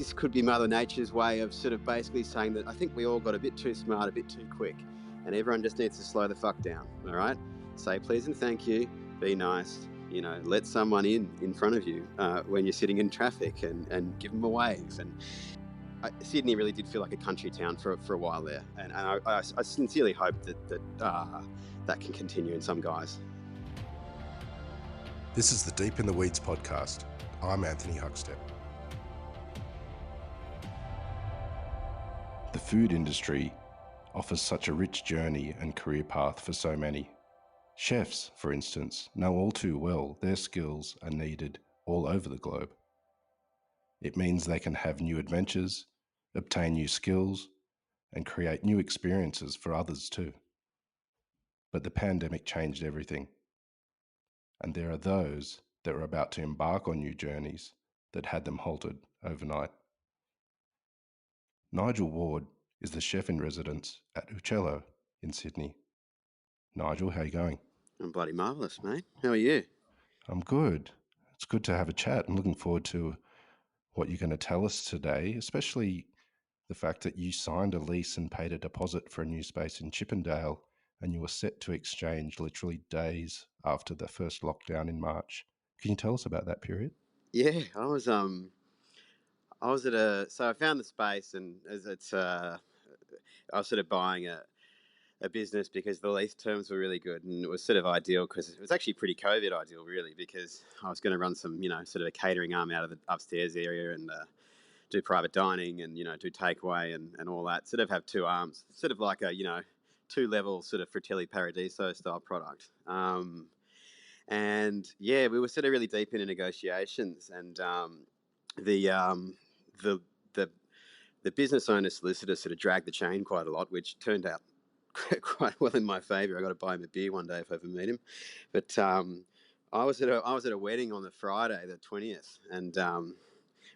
this could be Mother Nature's way of sort of basically saying that I think we all got a bit too smart, a bit too quick, and everyone just needs to slow the fuck down, all right? Say please and thank you, be nice, let someone in front of you when you're sitting in traffic and give them a wave. And Sydney really did feel like a country town for a while there, and I sincerely hope that can continue in some guys. This is the Deep in the Weeds podcast. I'm Anthony Huckstep. The food industry offers such a rich journey and career path for so many. Chefs, for instance, know all too well their skills are needed all over the globe. It means they can have new adventures, obtain new skills, and create new experiences for others too. But the pandemic changed everything. And there are those that were about to embark on new journeys that had them halted overnight. Nigel Ward is the chef in residence at Uccello in Sydney. Nigel, how are you going? I'm bloody marvellous, mate. How are you? I'm good. It's good to have a chat. I'm looking forward to what you're going to tell us today, especially the fact that you signed a lease and paid a deposit for a new space in Chippendale, and you were set to exchange literally days after the first lockdown in March. Can you tell us about that period? Yeah, I was so I found the space, and as I was sort of buying a business because the lease terms were really good, and it was sort of ideal because it was actually pretty COVID ideal, really, because I was going to run some, sort of a catering arm out of the upstairs area and do private dining and, do takeaway and all that, sort of have two arms, sort of like a, two-level sort of Fratelli Paradiso style product. And yeah, we were sort of really deep into negotiations, and the business owner solicitor sort of dragged the chain quite a lot, which turned out quite well in my favour. I got to buy him a beer one day if I ever meet him. But I was at a wedding on the Friday, the 20th, and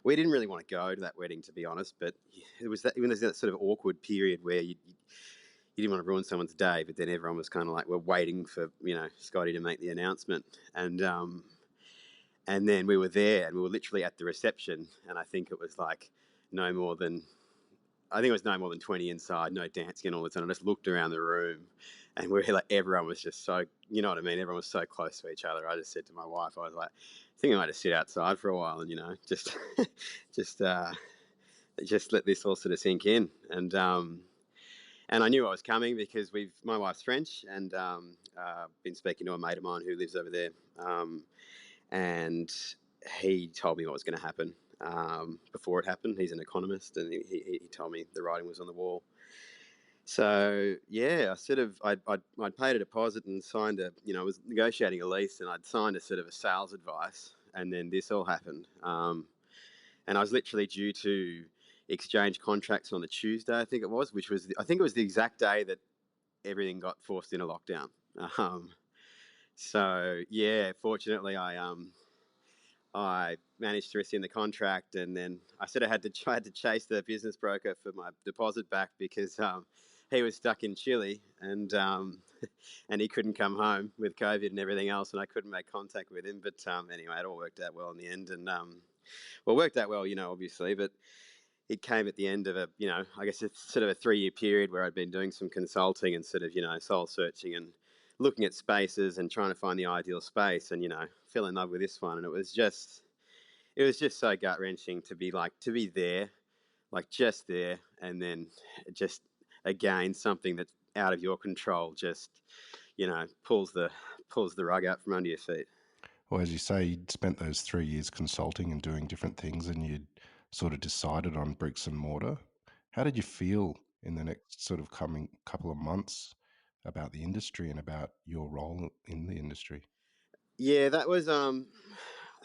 we didn't really want to go to that wedding, to be honest. But it was that sort of awkward period where you didn't want to ruin someone's day, but then everyone was kind of like, we're waiting for Scotty to make the announcement, and then we were there, and we were literally at the reception, and I think it was like no more than 20 inside, no dancing and all this. And I just looked around the room, and we were like, everyone was just so, you know what I mean? Everyone was so close to each other. I just said to my wife, I was like, I think I might just sit outside for a while and, just let this all sort of sink in. And I knew I was coming because my wife's French, and been speaking to a mate of mine who lives over there. And he told me what was going to happen. Before it happened. He's an economist, and he told me the writing was on the wall. So yeah, I'd paid a deposit and signed I was negotiating a lease, and I'd signed a sort of a sales advice, and then this all happened. And I was literally due to exchange contracts on the Tuesday, I think it was, I think it was the exact day that everything got forced into lockdown. So yeah, fortunately I managed to rescind the contract, and then I sort of had to chase the business broker for my deposit back because he was stuck in Chile, and and he couldn't come home with COVID and everything else, and I couldn't make contact with him. But anyway, it all worked out well in the end, and it worked out well, obviously, but it came at the end of I guess it's sort of a 3-year period where I'd been doing some consulting and sort of, soul searching and looking at spaces and trying to find the ideal space, and, fell in love with this one. And it was just so gut wrenching to be there, like just there. And then just, again, something that's out of your control, just, pulls the rug out from under your feet. Well, as you say, you'd spent those 3 years consulting and doing different things, and you'd sort of decided on bricks and mortar. How did you feel in the next sort of coming couple of months about the industry and about your role in the industry? Yeah, that was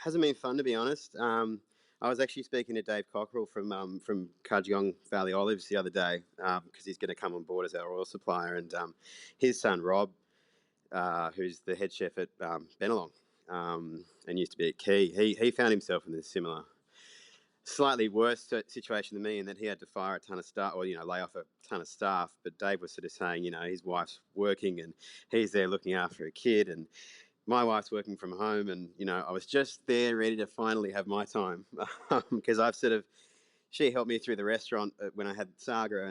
hasn't been fun, to be honest. I was actually speaking to Dave Cockrell from Cudgegong Valley Olives the other day because he's going to come on board as our oil supplier, and his son Rob, who's the head chef at Bennelong and used to be at Key, he found himself in a similar, slightly worse situation than me, in that he had to fire a ton of staff, or lay off a ton of staff. But Dave was sort of saying, his wife's working and he's there looking after a kid, and my wife's working from home, and I was just there ready to finally have my time because I've sort of she helped me through the restaurant when I had Saga,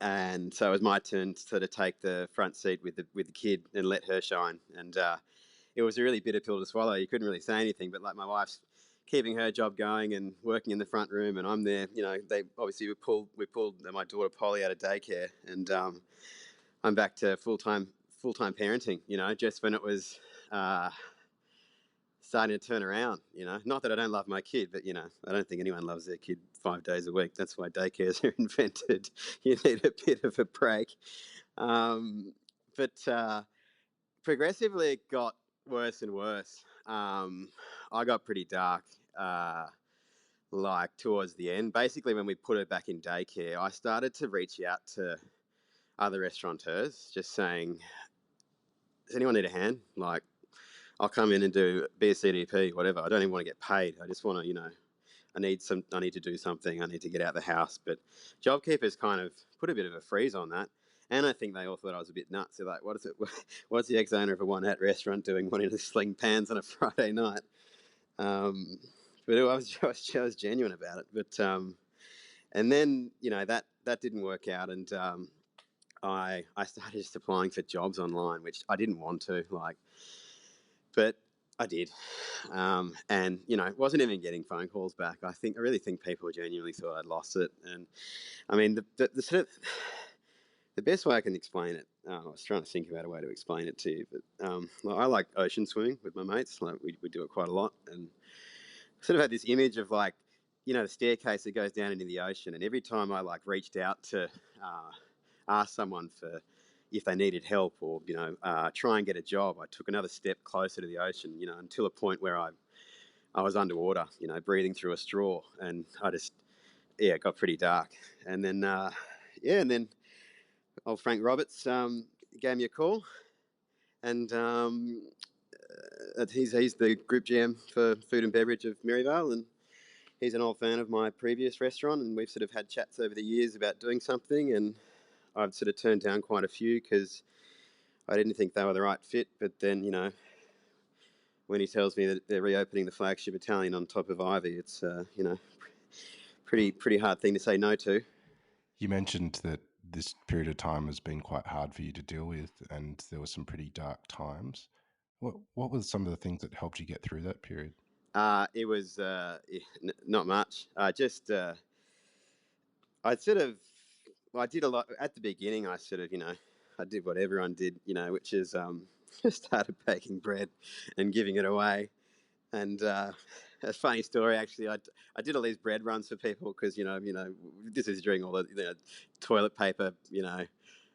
and so it was my turn to sort of take the front seat with the kid and let her shine. And it was a really bitter pill to swallow. You couldn't really say anything, but like my wife's keeping her job going and working in the front room, and I'm there. They obviously we pulled my daughter Polly out of daycare, and I'm back to full-time parenting, just when it was starting to turn around. Not that I don't love my kid, but I don't think anyone loves their kid 5 days a week. That's why daycares are invented. You need a bit of a break. But progressively it got worse and worse. I got pretty dark like towards the end. Basically, when we put her back in daycare, I started to reach out to other restaurateurs, just saying, does anyone need a hand? Like, I'll come in and be a CDP, whatever. I don't even want to get paid. I just want to, I need to do something. I need to get out of the house. But JobKeeper's kind of put a bit of a freeze on that. And I think they all thought I was a bit nuts. They're like, what's the ex-owner of a one-hat restaurant doing wanting to sling pans on a Friday night? But I was genuine about it. But and then, that didn't work out. And I started just applying for jobs online, which I didn't want to, but I did. And, wasn't even getting phone calls back. I really think people genuinely thought I'd lost it. And I mean, the sort of, the best way I can explain it, I was trying to think about a way to explain it to you, but I like ocean swimming with my mates. Like we do it quite a lot. And I sort of had this image of the staircase that goes down into the ocean. And every time I reached out to ask someone for if they needed help or try and get a job, I took another step closer to the ocean, until a point where I was underwater, breathing through a straw, and it got pretty dark. And then and then old Frank Roberts gave me a call, and he's the group GM for food and beverage of Maryvale, and he's an old fan of my previous restaurant, and we've sort of had chats over the years about doing something, and I've sort of turned down quite a few because I didn't think they were the right fit. But then, when he tells me that they're reopening the flagship Italian on top of Ivy, it's, pretty hard thing to say no to. You mentioned that this period of time has been quite hard for you to deal with, and there were some pretty dark times. What were some of the things that helped you get through that period? It was not much. I did a lot at the beginning. I sort of, I did what everyone did, which is started baking bread and giving it away. And a funny story, actually, I did all these bread runs for people because this is during all the toilet paper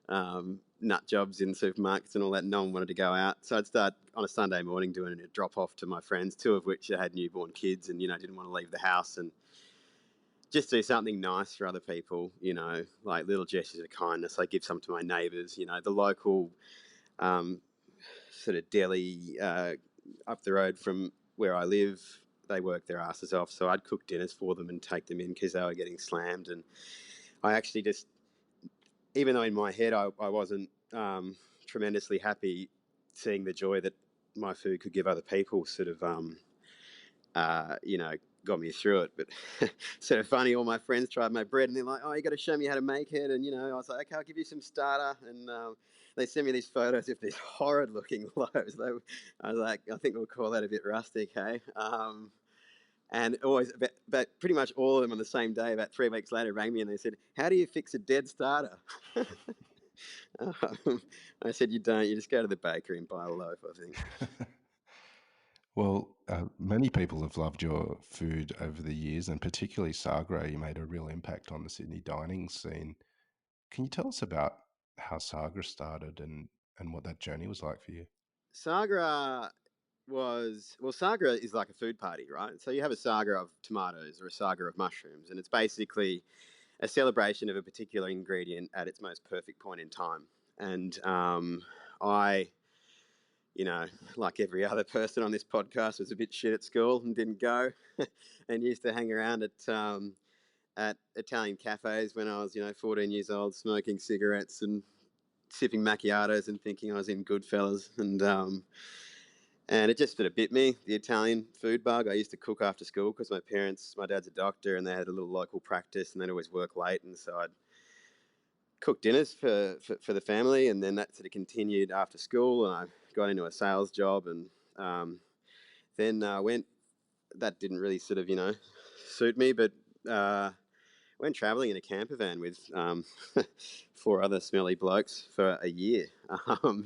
nut jobs in supermarkets and all that. No one wanted to go out, so I'd start on a Sunday morning doing a drop off to my friends, two of which had newborn kids and didn't want to leave the house, and just do something nice for other people, like little gestures of kindness. I give some to my neighbours, the local sort of deli up the road from where I live. They work their asses off, so I'd cook dinners for them and take them in because they were getting slammed. And I actually just, even though in my head I wasn't tremendously happy seeing the joy that my food could give other people, sort of, got me through it. But sort of funny, all my friends tried my bread and they're like, oh, you got to show me how to make it. And, I was like, okay, I'll give you some starter. And they sent me these photos of these horrid looking loaves. I was like, I think we'll call that a bit rustic, hey? And always, but pretty much all of them on the same day, about 3 weeks later, rang me and they said, how do you fix a dead starter? I said, you don't. You just go to the bakery and buy a loaf, I think. Well, many people have loved your food over the years, and particularly Sagra. You made a real impact on the Sydney dining scene. Can you tell us about how Sagra started and what that journey was like for you? Sagra Sagra is like a food party, right? So you have a saga of tomatoes or a saga of mushrooms, and it's basically a celebration of a particular ingredient at its most perfect point in time. And I, like every other person on this podcast, was a bit shit at school and didn't go, and used to hang around at Italian cafes when I was 14 years old, smoking cigarettes and sipping macchiatos and thinking I was in Goodfellas. And it just sort of bit me, the Italian food bug. I used to cook after school because my dad's a doctor, and they had a little local practice, and they'd always work late, and so I'd cook dinners for the family, and then that sort of continued after school, and I got into a sales job, and then that didn't really sort of, suit me, but went travelling in a camper van with 4 other smelly blokes for a year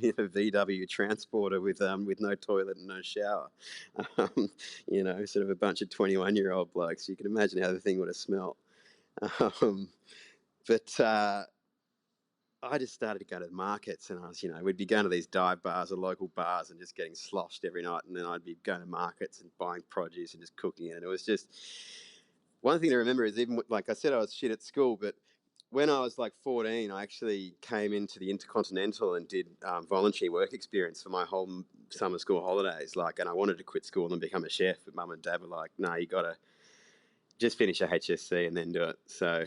in a VW transporter with no toilet and no shower. Sort of a bunch of 21-year-old blokes. You can imagine how the thing would have smelt. But I just started to go to the markets, and we'd be going to these dive bars or local bars and just getting sloshed every night, and then I'd be going to markets and buying produce and just cooking it. And it was just, one thing to remember is, even like I said, I was shit at school, but when I was like 14, I actually came into the Intercontinental and did voluntary work experience for my whole summer school holidays. And I wanted to quit school and become a chef, but mum and dad were like, "No, you got to just finish a HSC and then do it." So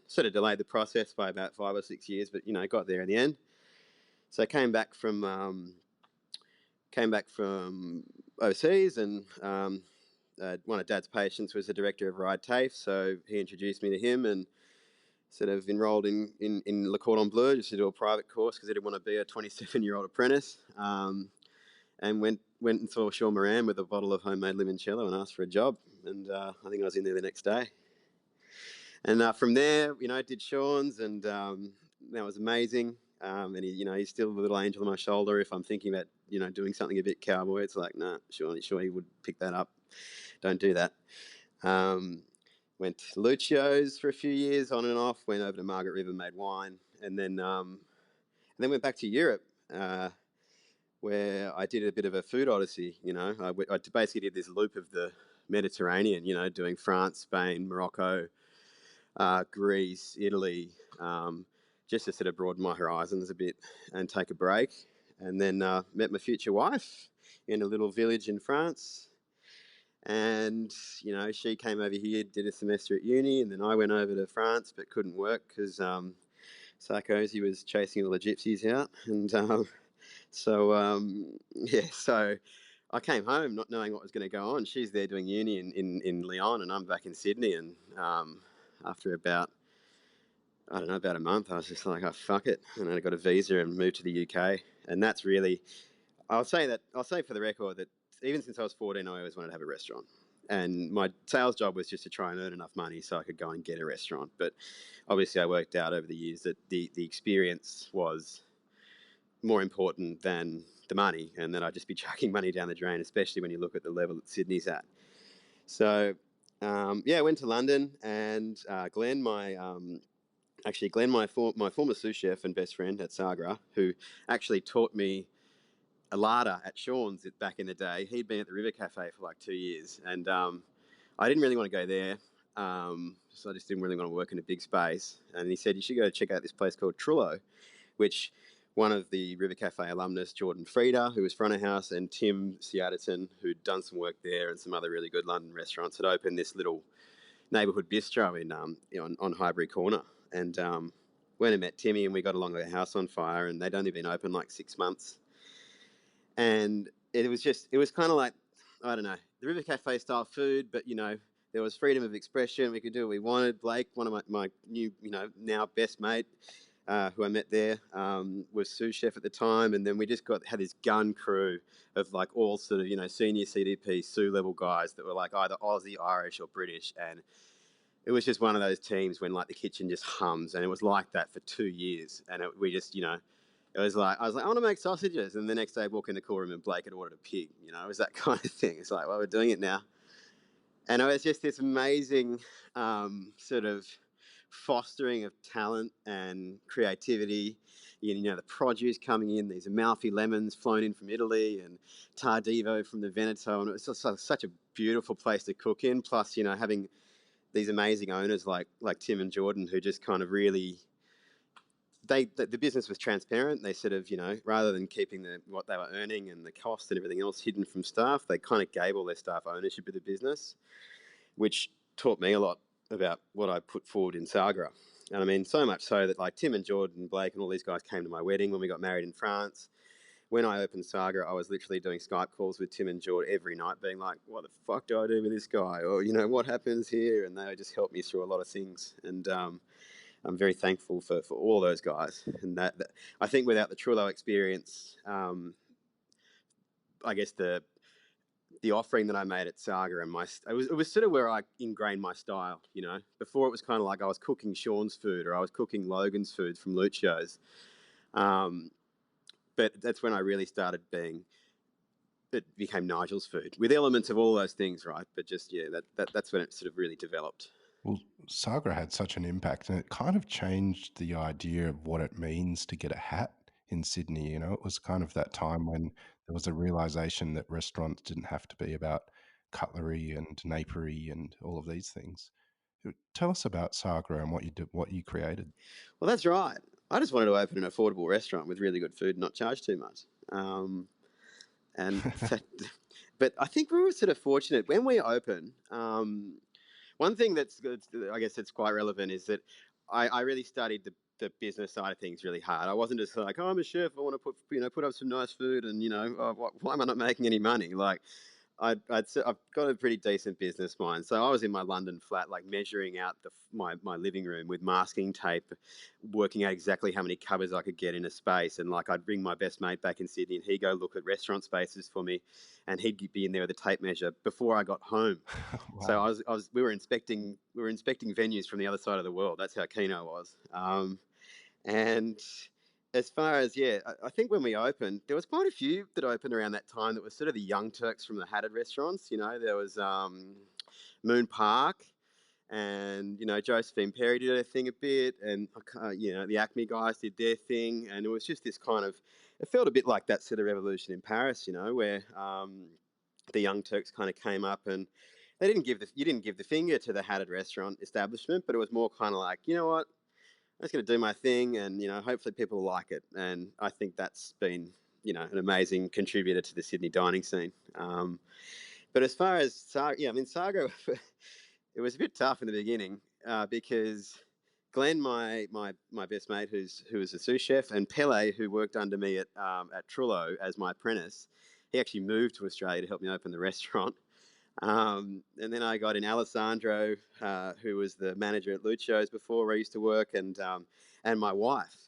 sort of delayed the process by about 5 or 6 years, but got there in the end. So I came back from overseas, and one of Dad's patients was the director of Ride TAFE, so he introduced me to him, and sort of enrolled in Le Cordon Bleu just to do a private course because I didn't want to be a 27-year-old apprentice, and went and saw Sean Moran with a bottle of homemade limoncello and asked for a job, and I think I was in there the next day. And from there, did Sean's, and that was amazing. And he's still a little angel on my shoulder if I'm thinking about, doing something a bit cowboy. It's like, nah, sure he would pick that up. Don't do that. Went to Lucio's for a few years, on and off. Went over to Margaret River, made wine, and then went back to Europe, where I did a bit of a food odyssey. I basically did this loop of the Mediterranean. Doing France, Spain, Morocco, Greece, Italy, just to sort of broaden my horizons a bit and take a break. And then met my future wife in a little village in France. And, she came over here, did a semester at uni, and then I went over to France but couldn't work because Sarkozy was chasing all the gypsies out. And so I came home not knowing what was going to go on. She's there doing uni in Lyon, and I'm back in Sydney. And after about a month, I was just like, oh, fuck it. And then I got a visa and moved to the UK. And that's really, I'll say for the record that even since I was 14, I always wanted to have a restaurant. And my sales job was just to try and earn enough money so I could go and get a restaurant. But obviously I worked out over the years that the experience was more important than the money, and that I'd just be chucking money down the drain, especially when you look at the level that Sydney's at. So, I went to London, and Glenn, my former sous chef and best friend at Sagra, who actually taught me a larder at Sean's back in the day. He'd been at the River Cafe for like 2 years, and I didn't really want to go there, so I just didn't really want to work in a big space. And he said, you should go check out this place called Trullo, which one of the River Cafe alumnus, Jordan Frieda, who was front of house, and Tim Siaderton, who'd done some work there and some other really good London restaurants, had opened this little neighbourhood bistro on Highbury Corner. And went and met Timmy, and we got along like a house on fire, and they'd only been open like 6 months. And it was kind of like, I don't know, the River Cafe style food, but, there was freedom of expression. We could do what we wanted. Blake, one of my new, now best mate, who I met there, was sous chef at the time. And then we just had this gun crew of like all sort of, senior CDP, sous level guys that were like either Aussie, Irish or British. And it was just one of those teams when like the kitchen just hums, and it was like that for 2 years. And we just, it was like, I was like, I want to make sausages. And the next day I walk in the cool room and Blake had ordered a pig. It was that kind of thing. It's like, well, we're doing it now. And it was just this amazing sort of fostering of talent and creativity. The produce coming in, these Amalfi lemons flown in from Italy and Tardivo from the Veneto. And it was just such a beautiful place to cook in. Plus, having these amazing owners like Tim and Jordan, who just kind of really, the business was transparent. They sort of, rather than keeping what they were earning and the cost and everything else hidden from staff, they kind of gave all their staff ownership of the business, which taught me a lot about what I put forward in Sagra. And I mean, so much so that like Tim and Jordan, Blake and all these guys came to my wedding when we got married in France. when I opened Saga, I was literally doing Skype calls with Tim and George every night, being like, "What the fuck do I do with this guy?" Or what happens here? And they just helped me through a lot of things. And I'm very thankful for all those guys. And that I think without the Trullo experience, I guess the offering that I made at Saga and it was sort of where I ingrained my style. Before it was kind of like I was cooking Sean's food or I was cooking Logan's food from Lucio's. But that's when I really started it became Nigel's food with elements of all those things, right? But just, that's when it sort of really developed. Well, Saga had such an impact, and it kind of changed the idea of what it means to get a hat in Sydney. It was kind of that time when there was a realization that restaurants didn't have to be about cutlery and napery and all of these things. Tell us about Saga and what you created. Well, that's right. I just wanted to open an affordable restaurant with really good food and not charge too much. And but I think we were sort of fortunate when we opened. One thing that's good, I guess it's quite relevant, is that I really studied the business side of things really hard. I wasn't just like, oh, I'm a chef, I want to put up some nice food, and why am I not making any money? Like, I've got a pretty decent business mind. So I was in my London flat, like measuring out my living room with masking tape, working out exactly how many cupboards I could get in a space. And like, I'd bring my best mate back in Sydney and he'd go look at restaurant spaces for me, and he'd be in there with a tape measure before I got home. Wow. So we were inspecting venues from the other side of the world. That's how keen I was. And as far as, I think when we opened, there was quite a few that opened around that time that were sort of the young Turks from the hatted restaurants. There was Moon Park, and Josephine Perry did her thing a bit, and the Acme guys did their thing, and it was just this kind of, it felt a bit like that sort of revolution in Paris, where the young Turks kind of came up, and you didn't give the finger to the hatted restaurant establishment, but it was more kind of like, you know what, I'm just going to do my thing, and hopefully people will like it. And I think that's been an amazing contributor to the Sydney dining scene. But as far as Saga, Saga, it was a bit tough in the beginning because Glenn, my best mate, who was a sous chef, and Pele, who worked under me at Trullo as my apprentice, he actually moved to Australia to help me open the restaurant. And then I got in Alessandro, who was the manager at Lucio's before where I used to work, and my wife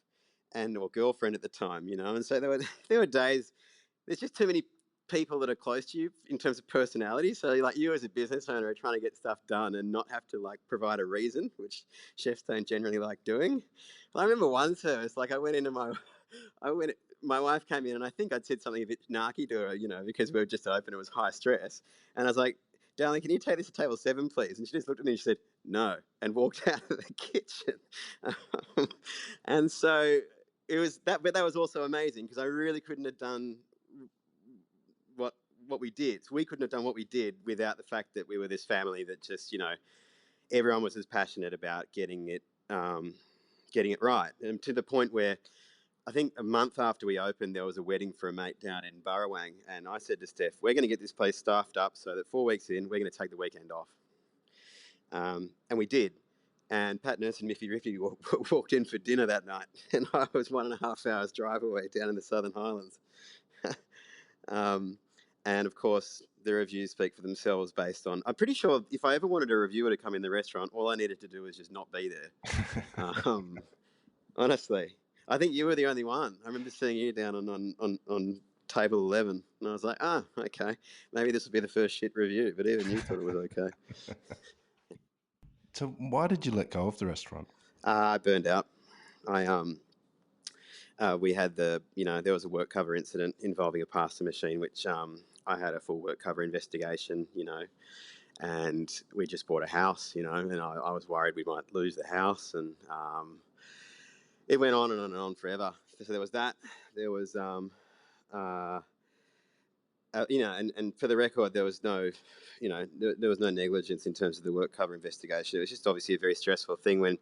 or girlfriend at the time, And so there were days. There's just too many people that are close to you in terms of personality. So like you as a business owner are trying to get stuff done and not have to like provide a reason, which chefs don't generally like doing. Well, I remember one service, like my wife came in and I think I'd said something a bit narky to her, because we were just open, it was high stress. And I was like, darling, can you take this to table 7, please? And she just looked at me and she said, no, and walked out of the kitchen. And so it was that, but that was also amazing because I really couldn't have done what we did. So we couldn't have done what we did without the fact that we were this family that just, everyone was as passionate about getting it right. And to the point where I think a month after we opened, there was a wedding for a mate down in Burrawang. And I said to Steph, we're going to get this place staffed up so that 4 weeks in, we're going to take the weekend off. And we did. And Pat Nurse and Miffy Riffy walked in for dinner that night. And I was 1.5 hours drive away down in the Southern Highlands. And of course, the reviews speak for themselves based on, I'm pretty sure if I ever wanted a reviewer to come in the restaurant, all I needed to do was just not be there. Honestly, I think you were the only one. I remember seeing you down on table 11, and I was like, okay, maybe this will be the first shit review, but even you thought it was okay. So why did you let go of the restaurant? I burned out. We had there was a work cover incident involving a pasta machine, which I had a full work cover investigation, and we just bought a house, and I was worried we might lose the house, and it went on and on and on forever. So there was that. There was, and for the record, there was no, there was no negligence in terms of the work cover investigation. It was just obviously a very stressful thing when,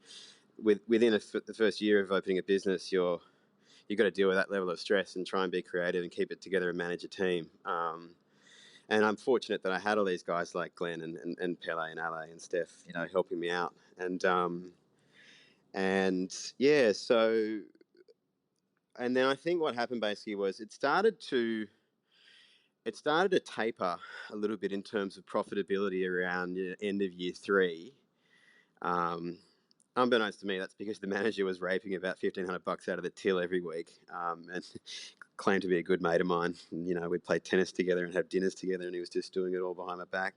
within the first year of opening a business, you've got to deal with that level of stress and try and be creative and keep it together and manage a team. And I'm fortunate that I had all these guys like Glenn and Pele and Ale and Steph, helping me out. So and then I think what happened basically was it started to taper a little bit in terms of profitability around end of year 3. Unbeknownst to me, that's because the manager was raping about $1,500 out of the till every week, and claimed to be a good mate of mine. And, we'd play tennis together and have dinners together, and he was just doing it all behind my back.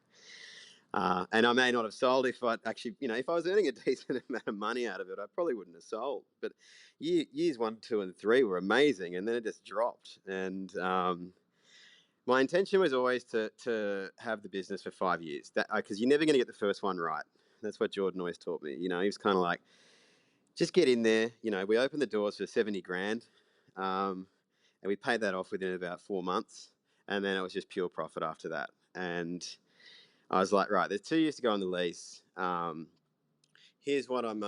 And I may not have sold if I actually, if I was earning a decent amount of money out of it, I probably wouldn't have sold. But years 1, 2, and 3 were amazing, and then it just dropped. And my intention was always to have the business for 5 years, because you're never going to get the first one right. That's what Jordan always taught me. He was kind of like, just get in there. We opened the doors for 70 grand, and we paid that off within about 4 months, and then it was just pure profit after that. And I was like, right, there's 2 years to go on the lease. Here's what I'm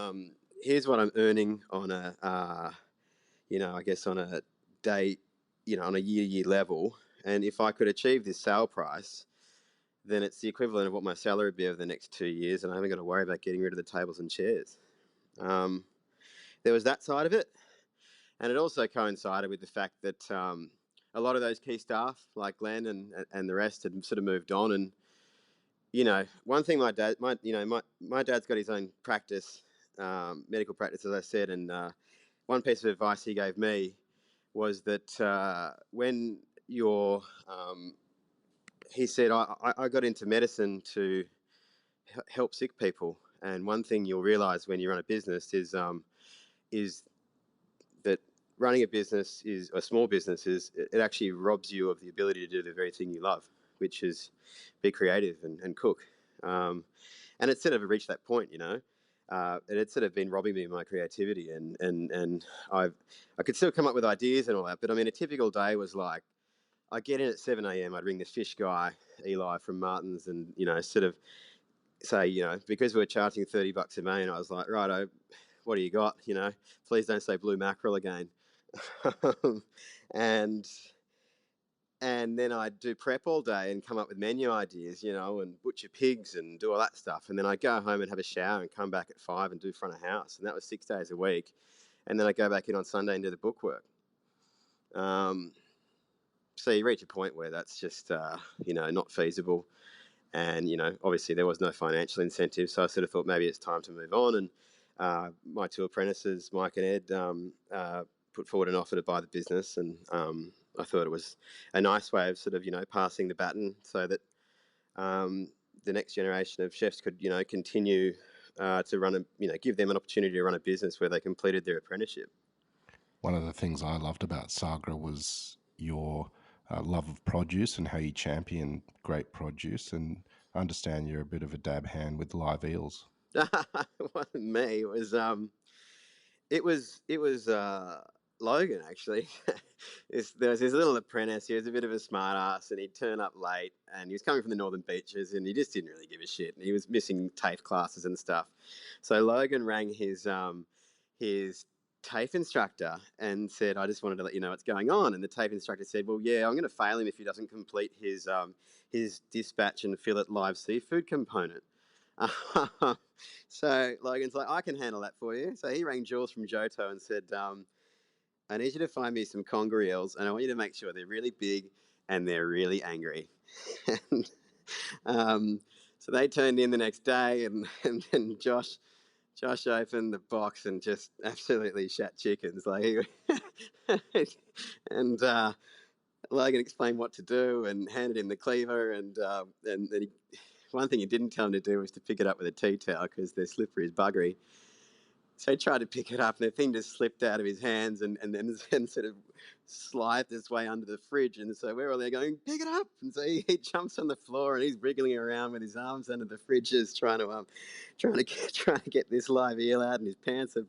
earning on a, I guess on a day, on a year level. And if I could achieve this sale price, then it's the equivalent of what my salary would be over the next 2 years, and I haven't got to worry about getting rid of the tables and chairs. There was that side of it, and it also coincided with the fact that a lot of those key staff, like Glenn and the rest, had sort of moved on. And one thing my dad's got his own practice, medical practice, as I said, and one piece of advice he gave me was that when you're he said, I got into medicine to help sick people. And one thing you'll realize when you run a business is that running a business a small business it actually robs you of the ability to do the very thing you love, which is be creative and cook. And it's sort of reached that point, and it's sort of been robbing me of my creativity. And I could still come up with ideas and all that, but I mean, a typical day was like, I get in at 7 a.m. I'd ring the fish guy, Eli from Martin's, and sort of say, because we were charging $30 a main, I was like, righto, what do you got? Please don't say blue mackerel again. and then I'd do prep all day and come up with menu ideas, and butcher pigs and do all that stuff. And then I'd go home and have a shower and come back at 5 and do front of house. And that was 6 days a week. And then I'd go back in on Sunday and do the bookwork. So you reach a point where that's just, not feasible. And, obviously there was no financial incentive. So I sort of thought maybe it's time to move on. And my 2 apprentices, Mike and Ed, put forward an offer to buy the business. And I thought it was a nice way of sort of, passing the baton so that the next generation of chefs could, continue to run give them an opportunity to run a business where they completed their apprenticeship. One of the things I loved about Sagra was your love of produce and how you champion great produce, and I understand you're a bit of a dab hand with live eels. It wasn't me. It was Logan, actually. There was his little apprentice. He was a bit of a smart ass, and he'd turn up late, and he was coming from the Northern Beaches, and he just didn't really give a shit. And he was missing TAFE classes and stuff. So Logan rang his TAFE instructor and said, I just wanted to let you know what's going on. And the TAFE instructor said, well, yeah, I'm going to fail him if he doesn't complete his dispatch and fillet live seafood component. So Logan's like, I can handle that for you. So he rang Jules from Johto and said, I need you to find me some conger eels, and I want you to make sure they're really big and they're really angry. And so they turned in the next day, and then Josh opened the box and just absolutely shat chickens. And Logan explained what to do and handed him the cleaver, and then one thing he didn't tell him to do was to pick it up with a tea towel because they're slippery as buggery. So he tried to pick it up, and the thing just slipped out of his hands and then sort of slid its way under the fridge. And so we're all there going, pick it up. And so he jumps on the floor and he's wriggling around with his arms under the fridges, trying to get this live eel out, and his pants are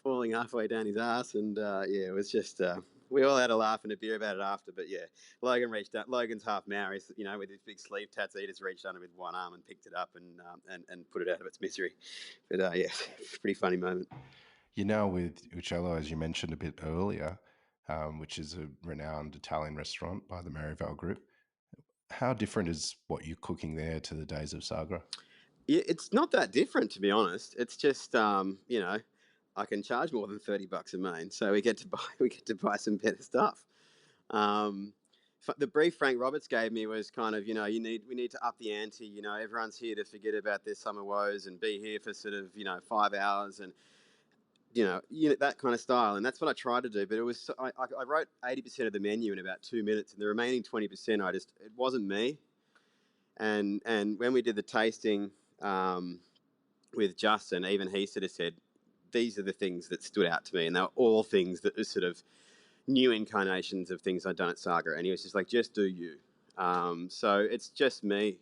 falling halfway down his ass. And it was just we all had a laugh and a beer about it after. But yeah, Logan reached out. Logan's half Maori, with his big sleeve tats. He just reached under with one arm and picked it up and put it out of its misery. But pretty funny moment. With Uccello, as you mentioned a bit earlier, which is a renowned Italian restaurant by the Merivale Group. How different is what you're cooking there to the days of Sagra? Yeah, it's not that different, to be honest. It's just, I can charge more than $30 a main, so we get to buy some better stuff. The brief Frank Roberts gave me was kind of, we need to up the ante. Everyone's here to forget about their summer woes and be here for sort of 5 hours and that kind of style. And that's what I tried to do. But I wrote 80% of the menu in about 2 minutes, and the remaining 20%, it wasn't me. And when we did the tasting with Justin, even he sort of said, these are the things that stood out to me, and they were all things that were sort of new incarnations of things I'd done at Saga. And he was just like, just do you. So it's just me,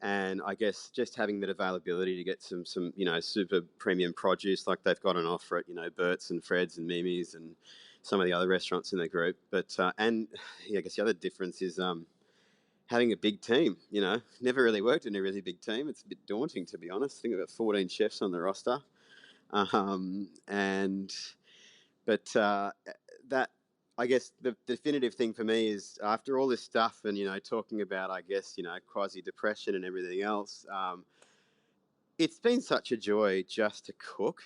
and I guess just having that availability to get some super premium produce like they've got on offer at Bert's and Fred's and Mimi's and some of the other restaurants in the group. But I guess the other difference is having a big team. Never really worked in a really big team. It's a bit daunting, to be honest. I think we've got 14 chefs on the roster, that, I guess the definitive thing for me is after all this stuff and, talking about, I guess, quasi-depression and everything else, it's been such a joy just to cook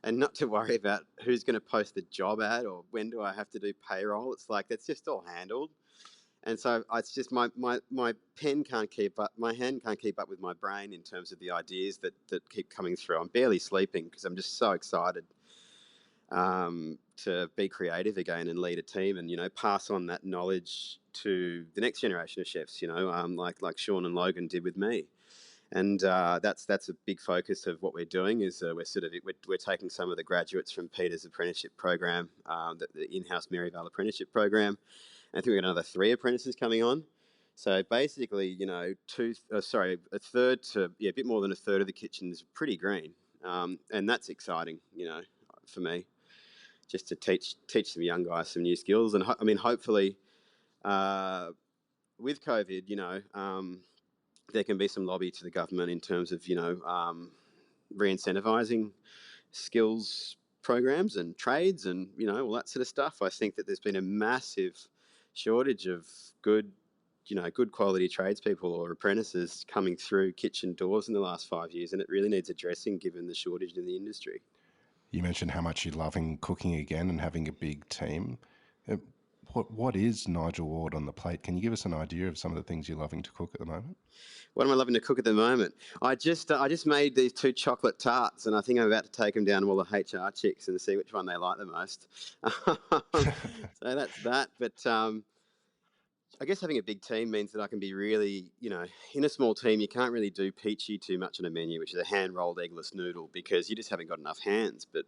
and not to worry about who's going to post the job ad or when do I have to do payroll. It's like, it's just all handled. And so it's just my pen can't keep up, my hand can't keep up with my brain in terms of the ideas that keep coming through. I'm barely sleeping because I'm just so excited to be creative again and lead a team and, pass on that knowledge to the next generation of chefs, like Sean and Logan did with me. And that's a big focus of what we're doing is we're taking some of the graduates from Peter's apprenticeship program, the in-house Maryvale apprenticeship program. I think we've got another 3 apprentices coming on. So basically, a third to, a bit more than a third of the kitchen is pretty green. And that's exciting, for me, just to teach some young guys some new skills. And hopefully with COVID, there can be some lobby to the government in terms of, re-incentivising skills programs and trades and, all that sort of stuff. I think that there's been a massive shortage of good quality tradespeople or apprentices coming through kitchen doors in the last 5 years, and it really needs addressing given the shortage in the industry. You mentioned how much you're loving cooking again and having a big team. What is Nigel Ward on the plate? Can you give us an idea of some of the things you're loving to cook at the moment? What am I loving to cook at the moment? I just made these 2 chocolate tarts, and I think I'm about to take them down to all the HR chicks and see which one they like the most. So that's that. But I guess having a big team means that I can be really, in a small team, you can't really do peachy too much on a menu, which is a hand-rolled eggless noodle, because you just haven't got enough hands. But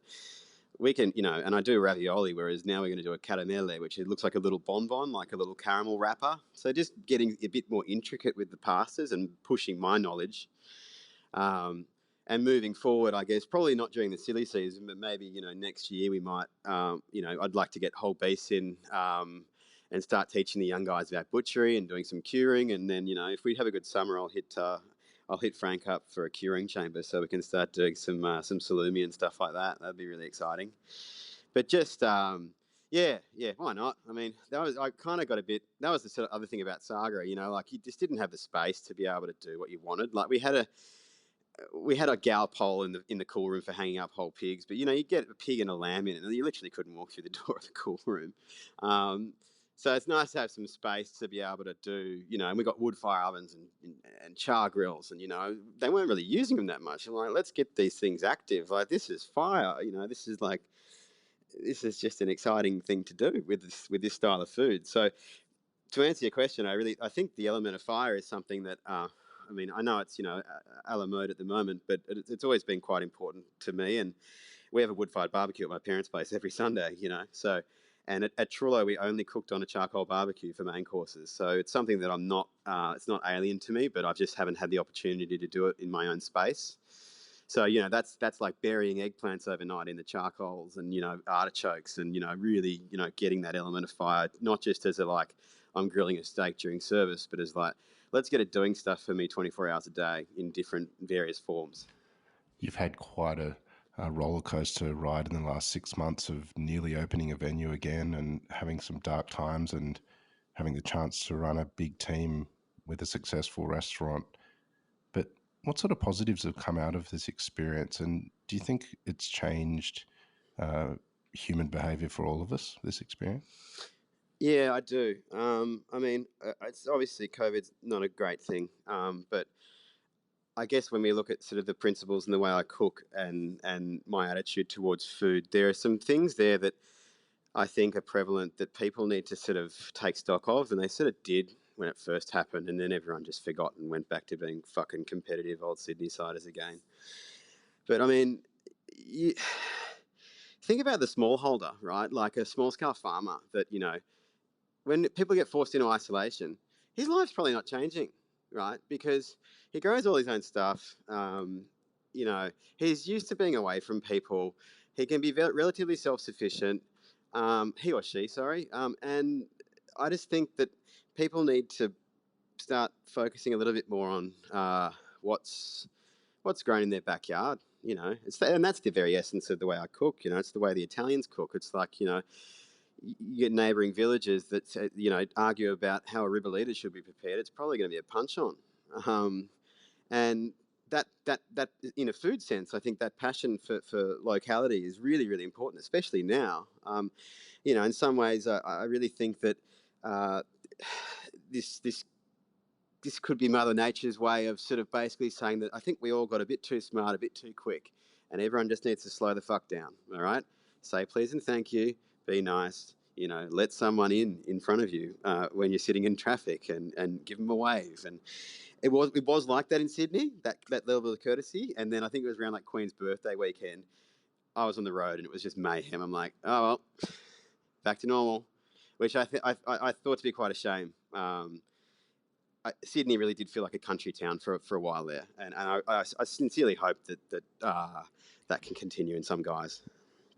we can, and I do ravioli, whereas now we're going to do a caramelle, which it looks like a little bonbon, like a little caramel wrapper. So just getting a bit more intricate with the pastas and pushing my knowledge. And moving forward, I guess, probably not during the silly season, but maybe, next year we might, I'd like to get whole beasts in and start teaching the young guys about butchery and doing some curing. And then, if we have a good summer, I'll hit Frank up for a curing chamber so we can start doing some salumi and stuff like that. That'd be really exciting. But just, why not? I kind of got a bit, that was the sort of other thing about Saga, like you just didn't have the space to be able to do what you wanted. Like we had a gal pole in the cool room for hanging up whole pigs, but you get a pig and a lamb in it and you literally couldn't walk through the door of the cool room. So it's nice to have some space to be able to do, and we got wood fire ovens and char grills, and they weren't really using them that much. I'm like, let's get these things active. Like this is fire, this is just an exciting thing to do with this style of food. So to answer your question, I think the element of fire is something that I know it's a la mode at the moment, but it's always been quite important to me. And we have a wood-fired barbecue at my parents' place every Sunday, so. And at Trullo, we only cooked on a charcoal barbecue for main courses. So it's something that it's not alien to me, but I just haven't had the opportunity to do it in my own space. So, that's like burying eggplants overnight in the charcoals and, artichokes and, really, getting that element of fire, not just as I'm grilling a steak during service, but as let's get it doing stuff for me 24 hours a day in different various forms. You've had quite a roller coaster ride in the last 6 months of nearly opening a venue again and having some dark times and having the chance to run a big team with a successful restaurant. But What sort of positives have come out of this experience, and do you think it's changed human behaviour for all of us, this experience? Yeah, I do. I mean, it's obviously COVID's not a great thing, but I guess when we look at sort of the principles and the way I cook and my attitude towards food, there are some things there that I think are prevalent that people need to sort of take stock of, and they sort of did when it first happened, and then everyone just forgot and went back to being fucking competitive old Sydney siders again. But I mean, you, think about the smallholder, right? Like a small scale farmer that, when people get forced into isolation, his life's probably not changing, right? Because he grows all his own stuff. He's used to being away from people. He can be relatively self-sufficient. He or she, sorry. And I just think that people need to start focusing a little bit more on what's grown in their backyard. And that's the very essence of the way I cook. It's the way the Italians cook. It's like, you get neighbouring villages that argue about how a ribollita should be prepared. It's probably going to be a punch on, and that in a food sense, I think that passion for locality is really, really important, especially now. In some ways, I really think that this could be Mother Nature's way of sort of basically saying that I think we all got a bit too smart, a bit too quick, and everyone just needs to slow the fuck down. All right, say please and thank you. Be nice, let someone in front of you when you're sitting in traffic and give them a wave. And it was like that in Sydney, that level of courtesy. And then I think it was around like Queen's birthday weekend, I was on the road and it was just mayhem. I'm like, oh, well, back to normal, which I thought to be quite a shame. Sydney really did feel like a country town for a while there. And I sincerely hope that can continue in some guys.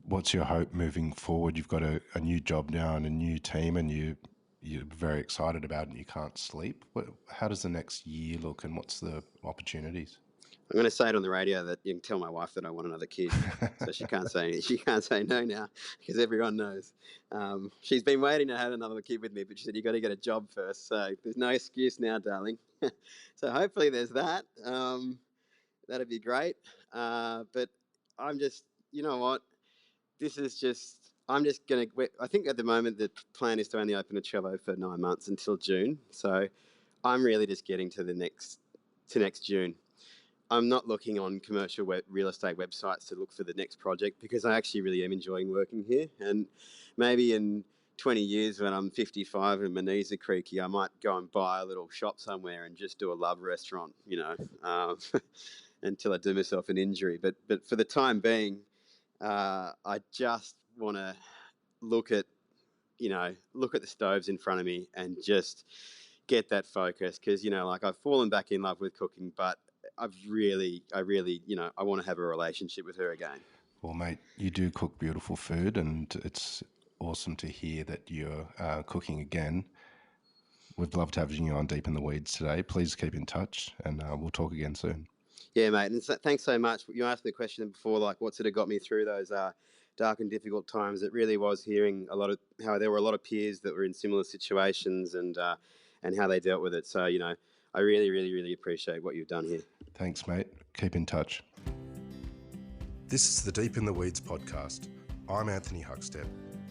What's your hope moving forward? You've got a new job now and a new team, and you're very excited about it and you can't sleep. How does the next year look, and what's the opportunities? I'm going to say it on the radio that you can tell my wife that I want another kid, so she can't say no now because everyone knows. She's been waiting to have another kid with me, but she said you got to get a job first. So there's no excuse now, darling. So hopefully there's that. That'd be great. But I'm just, you know what? I'm just going to, I think at the moment the plan is to only open Uccello for 9 months until June. So I'm really just getting to next June. I'm not looking on commercial real estate websites to look for the next project because I actually really am enjoying working here. And maybe in 20 years when I'm 55 and my knees are creaky, I might go and buy a little shop somewhere and just do a love restaurant, until I do myself an injury. But for the time being, I just want to look at the stoves in front of me and just get that focus because, I've fallen back in love with cooking, but I really, I want to have a relationship with her again. Well, mate, you do cook beautiful food, and it's awesome to hear that you're cooking again. We'd love to have you on Deep in the Weeds today. Please keep in touch, and we'll talk again soon. Yeah, mate, and thanks so much. You asked me a question before, like what sort of got me through those dark and difficult times. It really was hearing how there were a lot of peers that were in similar situations and how they dealt with it. So, I really, really, really appreciate what you've done here. Thanks, mate. Keep in touch. This is the Deep in the Weeds podcast. I'm Anthony Huckstep.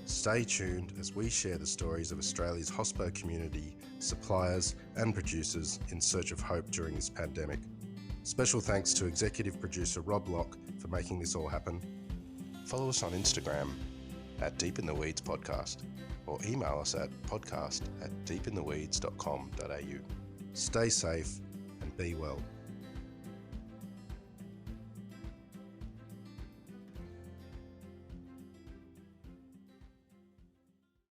Stay tuned as we share the stories of Australia's hospo community, suppliers and producers in search of hope during this pandemic. Special thanks to executive producer Rob Locke for making this all happen. Follow us on Instagram at Deep in the Weeds Podcast or email us at podcast@deepintheweeds.com.au. Stay safe and be well.